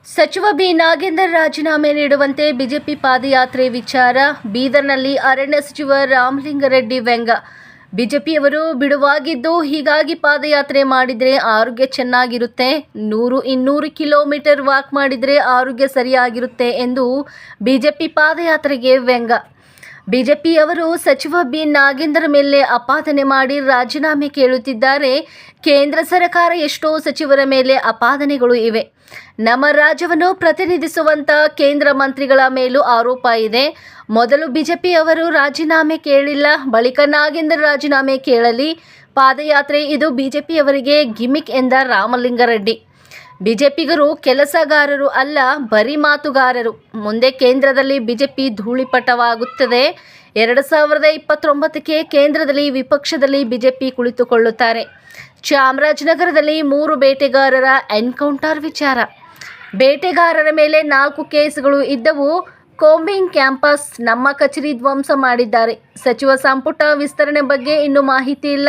ಸಚಿವ ಬಿ ನಾಗೇಂದರ್ ರಾಜೀನಾಮೆ ನೀಡುವಂತೆ ಬಿಜೆಪಿ ಪಾದಯಾತ್ರೆ ವಿಚಾರ. ಬೀದರ್ನಲ್ಲಿ ಅರಣ್ಯ ಸಚಿವ ರಾಮಲಿಂಗಾರೆಡ್ಡಿ ವ್ಯಂಗ್ಯ. ಬಿಜೆಪಿಯವರು ಬಿಡುವಾಗಿದ್ದು, ಹೀಗಾಗಿ ಪಾದಯಾತ್ರೆ ಮಾಡಿದರೆ ಆರೋಗ್ಯ ಚೆನ್ನಾಗಿರುತ್ತೆ, 100-200 ಕಿಲೋಮೀಟರ್ ವಾಕ್ ಮಾಡಿದರೆ ಆರೋಗ್ಯ ಸರಿಯಾಗಿರುತ್ತೆ ಎಂದು ಬಿಜೆಪಿ ಪಾದಯಾತ್ರೆಗೆ ವ್ಯಂಗ್ಯ. ಬಿಜೆಪಿಯವರು ಸಚಿವ ಬಿ ನಾಗೇಂದರ್ ಮೇಲೆ ಆಪಾದನೆ ಮಾಡಿ ರಾಜೀನಾಮೆ ಕೇಳುತ್ತಿದ್ದಾರೆ. ಕೇಂದ್ರ ಸರ್ಕಾರ ಎಷ್ಟೋ ಸಚಿವರ ಮೇಲೆ ಆಪಾದನೆಗಳು ಇವೆ. ನಮ್ಮ ರಾಜ್ಯವನ್ನು ಪ್ರತಿನಿಧಿಸುವಂಥ ಕೇಂದ್ರ ಮಂತ್ರಿಗಳ ಮೇಲೂ ಆರೋಪ ಇದೆ. ಮೊದಲು ಬಿಜೆಪಿಯವರು ರಾಜೀನಾಮೆ ಕೇಳಿಲ್ಲ, ಬಳಿಕ ನಾಗೇಂದರ್ ರಾಜೀನಾಮೆ ಕೇಳಲಿ. ಪಾದಯಾತ್ರೆ ಇದು ಬಿಜೆಪಿಯವರಿಗೆ ಗಿಮಿಕ್ ಎಂದ ರಾಮಲಿಂಗಾರೆಡ್ಡಿ. ಬಿಜೆಪಿಗರು ಕೆಲಸಗಾರರು ಅಲ್ಲ, ಬರೀ ಮಾತುಗಾರರು. ಮುಂದೆ ಕೇಂದ್ರದಲ್ಲಿ ಬಿಜೆಪಿ ಧೂಳಿಪಟವಾಗುತ್ತದೆ. 2029ಕ್ಕೆ ಕೇಂದ್ರದಲ್ಲಿ ವಿಪಕ್ಷದಲ್ಲಿ ಬಿಜೆಪಿ ಕುಳಿತುಕೊಳ್ಳುತ್ತಾರೆ. ಚಾಮರಾಜನಗರದಲ್ಲಿ 3 ಬೇಟೆಗಾರರ ಎನ್ಕೌಂಟರ್ ವಿಚಾರ. ಬೇಟೆಗಾರರ ಮೇಲೆ 4 ಕೇಸ್ಗಳು ಇದ್ದವು. ಕೋಂಬಿಂಗ್ ಕ್ಯಾಂಪಸ್, ನಮ್ಮ ಕಚೇರಿ ಧ್ವಂಸ ಮಾಡಿದ್ದಾರೆ. ಸಚಿವ ಸಂಪುಟ ವಿಸ್ತರಣೆ ಬಗ್ಗೆ ಇನ್ನೂ ಮಾಹಿತಿ ಇಲ್ಲ.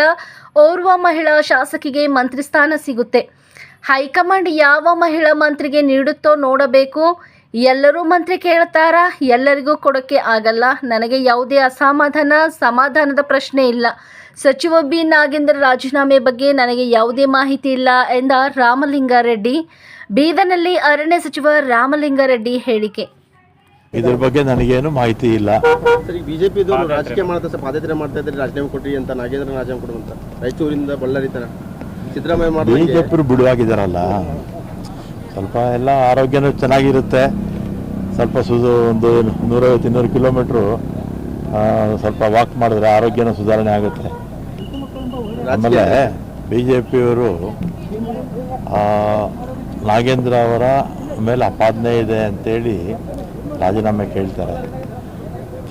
ಓರ್ವ ಮಹಿಳಾ ಶಾಸಕಿಗೆ ಮಂತ್ರಿ ಸ್ಥಾನ ಸಿಗುತ್ತೆ. ಹೈಕಮಾಂಡ್ ಯಾವ ಮಹಿಳಾ ಮಂತ್ರಿಗೆ ನೀಡುತ್ತೋ ನೋಡಬೇಕು. ಎಲ್ಲರೂ ಮಂತ್ರಿ ಕೇಳ್ತಾರಾ? ಎಲ್ಲರಿಗೂ ಕೊಡೋಕ್ಕೆ ಆಗಲ್ಲ. ನನಗೆ ಯಾವುದೇ ಸಮಾಧಾನದ ಪ್ರಶ್ನೆ ಇಲ್ಲ. ಸಚಿವ ಬಿ ನಾಗೇಂದರ್ ರಾಜೀನಾಮೆ ಬಗ್ಗೆ ನನಗೆ ಯಾವುದೇ ಮಾಹಿತಿ ಇಲ್ಲ ಎಂದ ರಾಮಲಿಂಗಾರೆಡ್ಡಿ. ಬೀದರ್ನಲ್ಲಿ ಅರಣ್ಯ ಸಚಿವ ರಾಮಲಿಂಗಾರೆಡ್ಡಿ ಹೇಳಿಕೆ. ಇದ್ರ ಬಗ್ಗೆ ನನಗೇನು ಮಾಹಿತಿ ಇಲ್ಲ. ಸರಿ, ಬಿಜೆಪಿ ರಾಜಕೀಯ ಮಾಡ್ತಾ ಪಾದಯಾತ್ರೆ ಮಾಡ್ತಾ ಇದ್ದಾರೆ, ರಾಜೀನಾಮೆ ಕೊಟ್ರಿ ಅಂತ ನಾಗೇಂದ್ರ ರಾಜೀನಾಮೆ ಕೊಡುವಂತ ರಾಯಚೂರಿಂದ ಬಳ್ಳಾರಿ ತರ ಸಿದ್ದರಾಮಯ್ಯ ಬಿಜೆಪಿ ಬಿಡುವಾಗಿದ್ದಾರಲ್ಲ, ಸ್ವಲ್ಪ ಎಲ್ಲ ಆರೋಗ್ಯನೂ ಚೆನ್ನಾಗಿರುತ್ತೆ. ಸ್ವಲ್ಪ ಒಂದು 150-200 ಕಿಲೋಮೀಟ್ರು ಸ್ವಲ್ಪ ವಾಕ್ ಮಾಡಿದ್ರೆ ಆರೋಗ್ಯನೂ ಸುಧಾರಣೆ ಆಗುತ್ತೆ. ಆಮೇಲೆ ಬಿಜೆಪಿಯವರು ನಾಗೇಂದ್ರ ಅವರ ಮೇಲೆ ಆಪಾದನೆ ಇದೆ ಅಂತೇಳಿ ರಾಜೀನಾಮೆ ಕೇಳ್ತಾರೆ.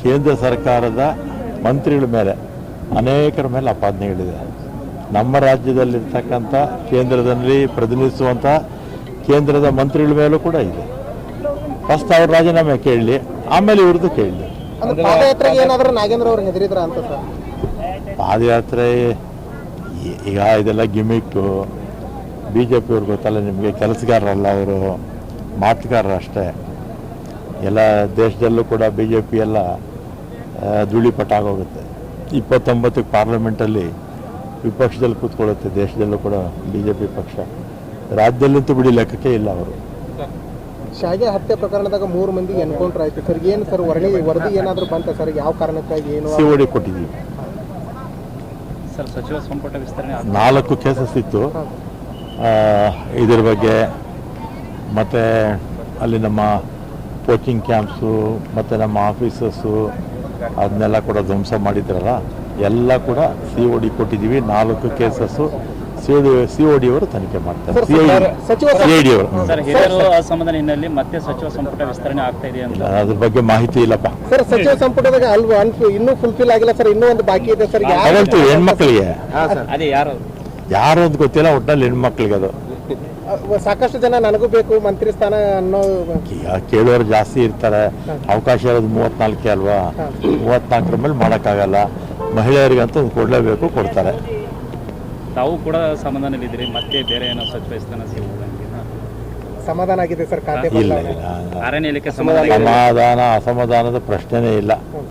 ಕೇಂದ್ರ ಸರ್ಕಾರದ ಮಂತ್ರಿಗಳ ಮೇಲೆ ಅನೇಕರ ಮೇಲೆ ಆಪಾದನೆಗಳಿದೆ. ನಮ್ಮ ರಾಜ್ಯದಲ್ಲಿರ್ತಕ್ಕಂಥ ಕೇಂದ್ರದಲ್ಲಿ ಪ್ರತಿನಿಧಿಸುವಂಥ ಕೇಂದ್ರದ ಮಂತ್ರಿಗಳ ಮೇಲೂ ಕೂಡ ಇದೆ. ಫಸ್ಟ್ ಅವ್ರ ರಾಜೀನಾಮೆ ಕೇಳಲಿ, ಆಮೇಲೆ ಇವ್ರದ್ದು ಕೇಳಲಿ. ಪಾದಯಾತ್ರೆ ಈಗ ಇದೆಲ್ಲ ಗಿಮಿಕ್ಕು. ಬಿ ಜೆ ಪಿಯವ್ರು ಗೊತ್ತಲ್ಲ ನಿಮಗೆ, ಕೆಲಸಗಾರರಲ್ಲ ಅವರು, ಮಾತುಗಾರರು ಅಷ್ಟೇ. ಎಲ್ಲ ದೇಶದಲ್ಲೂ ಕೂಡ ಬಿ ಜೆ ಪಿ ಎಲ್ಲ ಧೂಳಿಪಟ ಆಗೋಗುತ್ತೆ. 29ಕ್ಕೆ ಪಾರ್ಲಿಮೆಂಟಲ್ಲಿ ವಿಪಕ್ಷದಲ್ಲಿ ಕೂತ್ಕೊಳ್ಳುತ್ತೆ. ದೇಶದಲ್ಲೂ ಕೂಡ ಬಿ ಜೆ ಪಿ ಪಕ್ಷ. ರಾಜ್ಯದಲ್ಲಂತೂ ಬಿಡಿ ಲೆಕ್ಕಕ್ಕೆ ಇಲ್ಲ ಅವರು. ಶಾಗೆ ಹತ್ಯೆ ಪ್ರಕರಣದಾಗ 3 ಮಂದಿ ಎನ್ಕೌಂಟರ್ ಆಯ್ತು ಸರ್. ಏನು ಸರ್ ವರದಿ ಏನಾದರೂ ಬಂತ ಸರ್? ಯಾವ ಕಾರಣಕ್ಕಾಗಿ ಏನು COD ಕೊಟ್ಟಿದ್ದೀವಿ ಸರ್? ಸಚಿವ ಸಂಪುಟ ವಿಸ್ತರಣೆ 4 ಕೇಸಸ್ ಇತ್ತು ಇದ್ರ ಬಗ್ಗೆ. ಮತ್ತು ಅಲ್ಲಿ ನಮ್ಮ ಕೋಚಿಂಗ್ ಕ್ಯಾಂಪ್ಸು ಮತ್ತು ನಮ್ಮ ಆಫೀಸಸ್ಸು ಅದನ್ನೆಲ್ಲ ಕೂಡ ಧ್ವಂಸ ಮಾಡಿದ್ರಲ್ಲ, ಎಲ್ಲ ಕೂಡ COD ಕೊಟ್ಟಿದ್ದೀವಿ. 4 ಕೇಸಸ್ಸು COD ಅವರು ತನಿಖೆ ಮಾಡ್ತಾರೆ. CID ಅವರು ಅಸಮಾಧಾನ ಹಿನ್ನೆಲೆಯಲ್ಲಿ ಮತ್ತೆ ಸಚಿವ ಸಂಪುಟ ವಿಸ್ತರಣೆ ಆಗ್ತಾ ಇದೆ ಅಂತ ಅದ್ರ ಬಗ್ಗೆ ಮಾಹಿತಿ ಇಲ್ಲಪ್ಪ ಸರ್. ಸಚಿವ ಸಂಪುಟದಾಗ ಇನ್ನೂ ಫುಲ್ಫಿಲ್ ಆಗಿಲ್ಲ ಸರ್, ಇನ್ನೂ ಒಂದು ಬಾಕಿ ಇದೆ ಸರ್. ತಗೊಳ್ತೀವಿ ಹೆಣ್ಮಕ್ಳಿಗೆ. ಅದೇ ಯಾರು ಅಂತ ಗೊತ್ತಿಲ್ಲ, ಒಟ್ಟಲ್ಲಿ ಹೆಣ್ಮಕ್ಳಿಗೆ ಅದು. ಸಾಕಷ್ಟು ಜನ ನನಗೂ ಬೇಕು ಮಂತ್ರಿ ಸ್ಥಾನ ಅನ್ನೋ ಕೇಳೋರು ಜಾಸ್ತಿ ಇರ್ತಾರೆ. ಅವಕಾಶ ಇರೋದು 34 ಅಲ್ವಾ? 34 ಮೇಲೆ ಮಾಡೋಕ್ಕಾಗಲ್ಲ. ಮಹಿಳೆಯರಿಗಂತೂ ಕೊಡಲೇಬೇಕು, ಕೊಡ್ತಾರೆ. ತಾವು ಕೂಡ ಸಮಾಧಾನವಿದ್ದೀರಿ? ಮತ್ತೆ ಬೇರೆ ಏನೋ ಸಚಿವ ಸ್ಥಾನ ಸಿಗುವುದಂಗೆ ಸಮಾಧಾನ ಆಗಿದೆ ಸರ್? ಖಾತೆ ಇಲ್ಲ, ಅರಣ್ಯ ಇಲಾಖೆ ಸಮಾಧಾನ ಅಸಮಾಧಾನದ ಪ್ರಶ್ನೆನೇ ಇಲ್ಲ.